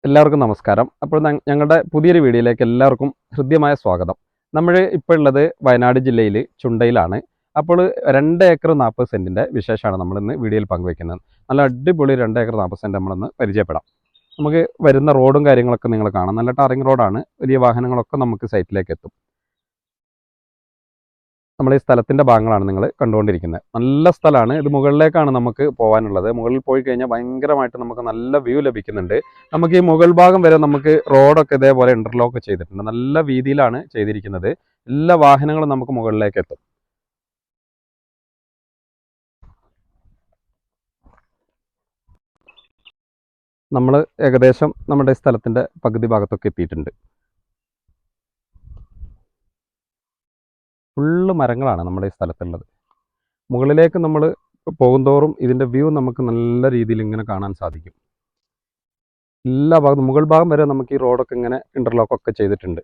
എല്ലാവർക്കും നമസ്കാരം. അപ്പോൾ ഞങ്ങളുടെ പുതിയൊരു വീഡിയോയിലേക്ക് എല്ലാവർക്കും ഹൃദ്യമായ സ്വാഗതം. നമ്മൾ ഇപ്പോൾ ഉള്ളത് വയനാട് ജില്ലയിൽ ചുണ്ടയിലാണ്. അപ്പോൾ 2 ഏക്കർ 40 സെൻറ്റിൻ്റെ വിശേഷമാണ് നമ്മളിന്ന് വീഡിയോയിൽ പങ്കുവയ്ക്കുന്നത്. നല്ല അടിപൊളി 2 ഏക്കർ 40 സെൻറ്റ് നമ്മളിന്ന് പരിചയപ്പെടാം. നമുക്ക് വരുന്ന റോഡും കാര്യങ്ങളൊക്കെ നിങ്ങൾ കാണാം. നല്ല ടാറിങ് റോഡാണ്. വലിയ വാഹനങ്ങളൊക്കെ നമുക്ക് സൈറ്റിലേക്ക് എത്തും. നമ്മൾ ഈ സ്ഥലത്തിൻ്റെ ഭാഗങ്ങളാണ് നിങ്ങൾ കണ്ടുകൊണ്ടിരിക്കുന്നത്. നല്ല സ്ഥലമാണ്. ഇത് മുകളിലേക്കാണ് നമുക്ക് പോകാനുള്ളത്. മുകളിൽ പോയി കഴിഞ്ഞാൽ ഭയങ്കരമായിട്ട് നമുക്ക് നല്ല വ്യൂ ലഭിക്കുന്നുണ്ട്. നമുക്ക് ഈ മുകൾ ഭാഗം വരെ നമുക്ക് റോഡൊക്കെ ഇതേപോലെ ഇൻ്റർലോക്ക് ചെയ്തിട്ടുണ്ട്. നല്ല വീതിയിലാണ് ചെയ്തിരിക്കുന്നത്. എല്ലാ വാഹനങ്ങളും നമുക്ക് മുകളിലേക്ക് എത്തും. നമ്മൾ ഏകദേശം നമ്മുടെ സ്ഥലത്തിൻ്റെ പകുതി ഭാഗത്തൊക്കെ എത്തിയിട്ടുണ്ട്. ഫുള്ള് മരങ്ങളാണ് നമ്മുടെ ഈ സ്ഥലത്തുള്ളത്. മുകളിലേക്ക് നമ്മൾ പോകുന്തോറും ഇതിൻ്റെ വ്യൂ നമുക്ക് നല്ല രീതിയിൽ ഇങ്ങനെ കാണാൻ സാധിക്കും. എല്ലാ ഭാഗത്തും മുകൾ ഭാഗം വരെ നമുക്ക് ഈ റോഡൊക്കെ ഇങ്ങനെ ഇൻ്റർലോക്കൊക്കെ ചെയ്തിട്ടുണ്ട്.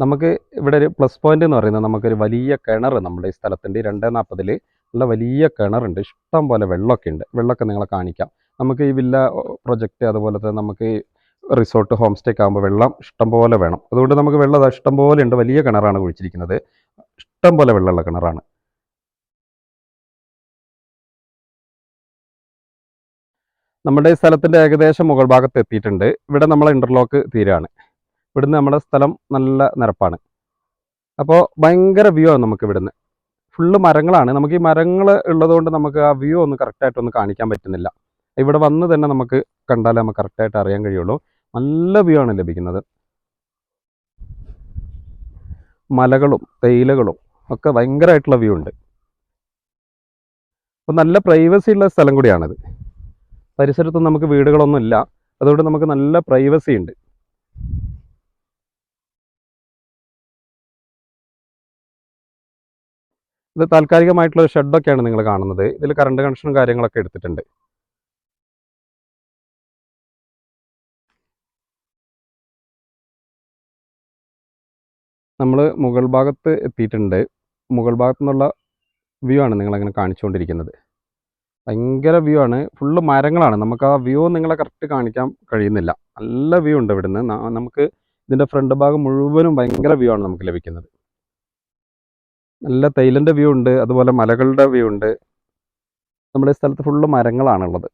നമുക്ക് ഇവിടെ ഒരു പ്ലസ് പോയിന്റ് എന്ന് പറയുന്നത് നമുക്കൊരു വലിയ കിണർ നമ്മുടെ ഈ സ്ഥലത്തിൻ്റെ 240 നല്ല വലിയ കിണറുണ്ട്. ഇഷ്ടം പോലെ വെള്ളമൊക്കെ ഉണ്ട്. വെള്ളമൊക്കെ നിങ്ങളെ കാണിക്കാം. നമുക്ക് ഈ വില്ല പ്രൊജക്റ്റ് അതുപോലെ തന്നെ നമുക്ക് ഈ റിസോർട്ട് ഹോം സ്റ്റേ ഒക്കെ ആകുമ്പോൾ വെള്ളം ഇഷ്ടം പോലെ വേണം. അതുകൊണ്ട് നമുക്ക് വെള്ളം ഇഷ്ടം പോലെ ഉണ്ട്. വലിയ കിണറാണ് കുഴിച്ചിരിക്കുന്നത്. ഇഷ്ടം പോലെ വെള്ളമുള്ള കിണറാണ്. നമ്മുടെ ഈ സ്ഥലത്തിൻ്റെ ഏകദേശം മുകൾ ഭാഗത്ത് എത്തിയിട്ടുണ്ട്. ഇവിടെ നമ്മളെ ഇൻ്റർലോക്ക് തീരാണ്. ഇവിടുന്ന് നമ്മുടെ സ്ഥലം നല്ല നിരപ്പാണ്. അപ്പോൾ ഭയങ്കര വ്യൂ ആണ് നമുക്ക് ഇവിടുന്ന്. ഫുള്ള് മരങ്ങളാണ്. നമുക്ക് ഈ മരങ്ങൾ ഉള്ളതുകൊണ്ട് നമുക്ക് ആ വ്യൂ ഒന്ന് കറക്റ്റായിട്ടൊന്ന് കാണിക്കാൻ പറ്റുന്നില്ല. ഇവിടെ വന്ന് തന്നെ നമുക്ക് കണ്ടാലേ നമുക്ക് കറക്റ്റായിട്ട് അറിയാൻ കഴിയുള്ളൂ. നല്ല വ്യൂ ആണ് ലഭിക്കുന്നത്. മലകളും തേയിലകളും ഒക്കെ ഭയങ്കരമായിട്ടുള്ള വ്യൂ ഉണ്ട്. അപ്പോൾ നല്ല പ്രൈവസി ഉള്ള സ്ഥലം കൂടിയാണിത്. പരിസരത്തൊന്നും നമുക്ക് വീടുകളൊന്നും ഇല്ല. അതുകൊണ്ട് നമുക്ക് നല്ല പ്രൈവസി ഉണ്ട്. ഇത് താൽക്കാലികമായിട്ടുള്ള ഒരു ഷെഡൊക്കെയാണ് നിങ്ങൾ കാണുന്നത്. ഇതിൽ കറണ്ട് കണക്ഷനും കാര്യങ്ങളൊക്കെ എടുത്തിട്ടുണ്ട്. നമ്മൾ മുകൾ ഭാഗത്ത് എത്തിയിട്ടുണ്ട്. മുകൾ ഭാഗത്തു നിന്നുള്ള വ്യൂ ആണ് നിങ്ങളങ്ങനെ കാണിച്ചുകൊണ്ടിരിക്കുന്നത്. ഭയങ്കര വ്യൂ ആണ്. ഫുള്ള് മരങ്ങളാണ്. നമുക്ക് ആ വ്യൂ നിങ്ങളെ കറക്റ്റ് കാണിക്കാൻ കഴിയുന്നില്ല. നല്ല വ്യൂ ഉണ്ട് ഇവിടുന്ന്. നമുക്ക് ഇതിൻ്റെ ഫ്രണ്ട് ഭാഗം മുഴുവനും ഭയങ്കര വ്യൂ ആണ് നമുക്ക് ലഭിക്കുന്നത്. നല്ല തേയിലൻ്റെ വ്യൂ ഉണ്ട്. അതുപോലെ മലകളുടെ വ്യൂ ഉണ്ട്. നമ്മുടെ ഈ സ്ഥലത്ത് ഫുള്ള് മരങ്ങളാണുള്ളത്.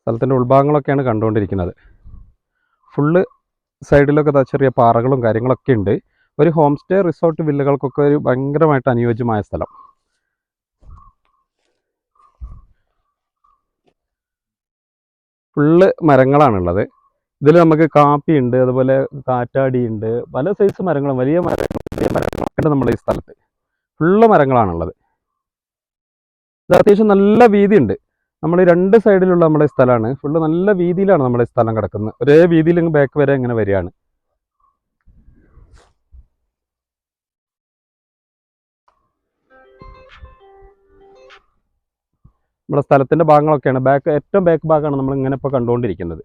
സ്ഥലത്തിൻ്റെ ഉൾഭാഗങ്ങളൊക്കെയാണ് കണ്ടുകൊണ്ടിരിക്കുന്നത്. ഫുള്ള് സൈഡിലൊക്കെ ചെറിയ പാറകളും കാര്യങ്ങളൊക്കെ ഉണ്ട്. ഒരു ഹോം സ്റ്റേ റിസോർട്ട് വില്ലകൾക്കൊക്കെ ഒരു ഭയങ്കരമായിട്ട് അനുയോജ്യമായ സ്ഥലം. ഫുള്ള് മരങ്ങളാണുള്ളത്. ഇതിൽ നമുക്ക് കാപ്പി ഉണ്ട്, അതുപോലെ കാറ്റാടി ഉണ്ട്, പല സൈസ് മരങ്ങളും വലിയ മരങ്ങളൊക്കെ ഉണ്ട് നമ്മുടെ ഈ സ്ഥലത്ത്. ഫുള്ള് മരങ്ങളാണുള്ളത്. ഇത് അത്യാവശ്യം നല്ല വീതിയുണ്ട്. നമ്മൾ 2 സൈഡിലുള്ള നമ്മുടെ സ്ഥലമാണ്. ഫുള്ള് നല്ല വീതിയിലാണ് നമ്മുടെ സ്ഥലം കിടക്കുന്നത്. ഒരേ വീതിയിൽ ബാക്ക് വരെ ഇങ്ങനെ വരികയാണ്. നമ്മുടെ സ്ഥലത്തിൻ്റെ ഭാഗങ്ങളൊക്കെയാണ്. ഏറ്റവും ബാക്ക് ഭാഗമാണ് നമ്മൾ ഇങ്ങനെ ഇപ്പോൾ കണ്ടുകൊണ്ടിരിക്കുന്നത്.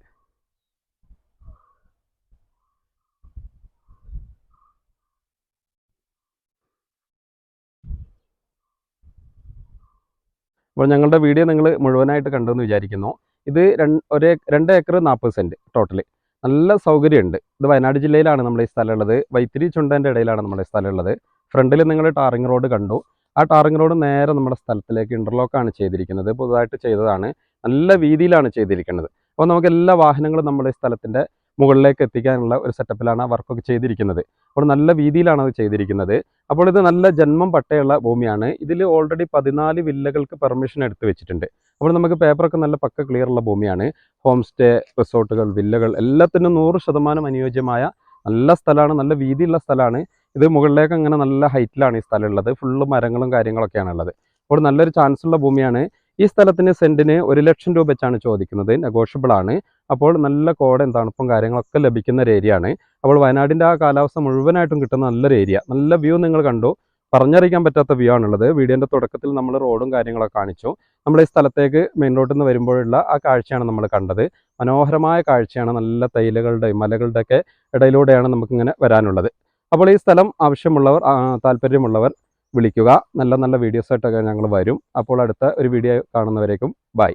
അപ്പോൾ ഞങ്ങളുടെ വീഡിയോ നിങ്ങൾ മുഴുവനായിട്ട് കണ്ടെന്ന് വിചാരിക്കുന്നു. ഇത് 2 ഏക്കർ 40 സെൻറ്റ് ടോട്ടൽ. നല്ല സൗകര്യമുണ്ട്. ഇത് വയനാട് ജില്ലയിലാണ് നമ്മുടെ ഈ സ്ഥലമുള്ളത്. വൈത്തിരി ചുണ്ടൻ്റെ ഇടയിലാണ് നമ്മുടെ സ്ഥലമുള്ളത്. ഫ്രണ്ടിൽ നിങ്ങൾ ടാറിങ് റോഡ് കണ്ടു. ആ ടാറിങ് റോഡ് നേരെ നമ്മുടെ സ്ഥലത്തിലേക്ക് ഇൻ്റർലോക്കാണ് ചെയ്തിരിക്കുന്നത്. പുതുതായിട്ട് ചെയ്തതാണ്. നല്ല വീതിയിലാണ് ചെയ്തിരിക്കുന്നത്. അപ്പോൾ നമുക്ക് എല്ലാ വാഹനങ്ങളും നമ്മുടെ സ്ഥലത്തിൻ്റെ മുകളിലേക്ക് എത്തിക്കാനുള്ള ഒരു സെറ്റപ്പിലാണ് ആ വർക്കൊക്കെ ചെയ്തിരിക്കുന്നത്. അപ്പോൾ നല്ല വീതിയിലാണ് അത് ചെയ്തിരിക്കുന്നത്. അപ്പോൾ ഇത് നല്ല ജന്മം പട്ടയുള്ള ഭൂമിയാണ്. ഇതിൽ ഓൾറെഡി 14 വില്ലകൾക്ക് പെർമിഷൻ എടുത്ത് വെച്ചിട്ടുണ്ട്. അപ്പോൾ നമുക്ക് പേപ്പറൊക്കെ നല്ല പക്ക ക്ലിയർ ഉള്ള ഭൂമിയാണ്. ഹോം സ്റ്റേ റിസോർട്ടുകൾ വില്ലകൾ എല്ലാത്തിനും 100% അനുയോജ്യമായ നല്ല സ്ഥലമാണ്. നല്ല വീതിയുള്ള സ്ഥലമാണ്. ഇത് മുകളിലേക്ക് അങ്ങനെ നല്ല ഹൈറ്റിലാണ് ഈ സ്ഥലം ഉള്ളത്. ഫുള്ള് മരങ്ങളും കാര്യങ്ങളൊക്കെയാണ് ഉള്ളത്. അപ്പോൾ നല്ലൊരു ചാൻസ് ഉള്ള ഭൂമിയാണ്. ഈ സ്ഥലത്തിന് സെൻറ്റിന് 1 ലക്ഷം രൂപ വെച്ചാണ് ചോദിക്കുന്നത്. നെഗോഷ്യബിൾ ആണ്. അപ്പോൾ നല്ല കോടയും തണുപ്പും കാര്യങ്ങളൊക്കെ ലഭിക്കുന്ന ഒരു ഏരിയ ആണ്. അപ്പോൾ വയനാടിൻ്റെ ആ കാലാവസ്ഥ മുഴുവനായിട്ടും കിട്ടുന്ന നല്ലൊരു ഏരിയ. നല്ല വ്യൂ നിങ്ങൾ കണ്ടു. പറഞ്ഞറിയിക്കാൻ പറ്റാത്ത വ്യൂ ആണുള്ളത്. വീഡിയോൻ്റെ തുടക്കത്തിൽ നമ്മൾ റോഡും കാര്യങ്ങളൊക്കെ കാണിച്ചു. നമ്മൾ ഈ സ്ഥലത്തേക്ക് മെയിൻ റോഡിൽ നിന്ന് വരുമ്പോഴുള്ള ആ കാഴ്ചയാണ് നമ്മൾ കണ്ടത്. മനോഹരമായ കാഴ്ചയാണ്. നല്ല തൈലകളുടെയും മലകളുടെയൊക്കെ ഇടയിലൂടെയാണ് നമുക്കിങ്ങനെ വരാനുള്ളത്. അപ്പോൾ ഈ സ്ഥലം ആവശ്യമുള്ളവർ താല്പര്യമുള്ളവർ വിളിക്കുക. നല്ല നല്ല വീഡിയോസായിട്ടൊക്കെ ഞങ്ങൾ വരും. അപ്പോൾ അടുത്ത ഒരു വീഡിയോ കാണുന്നവരേക്കും ബൈ.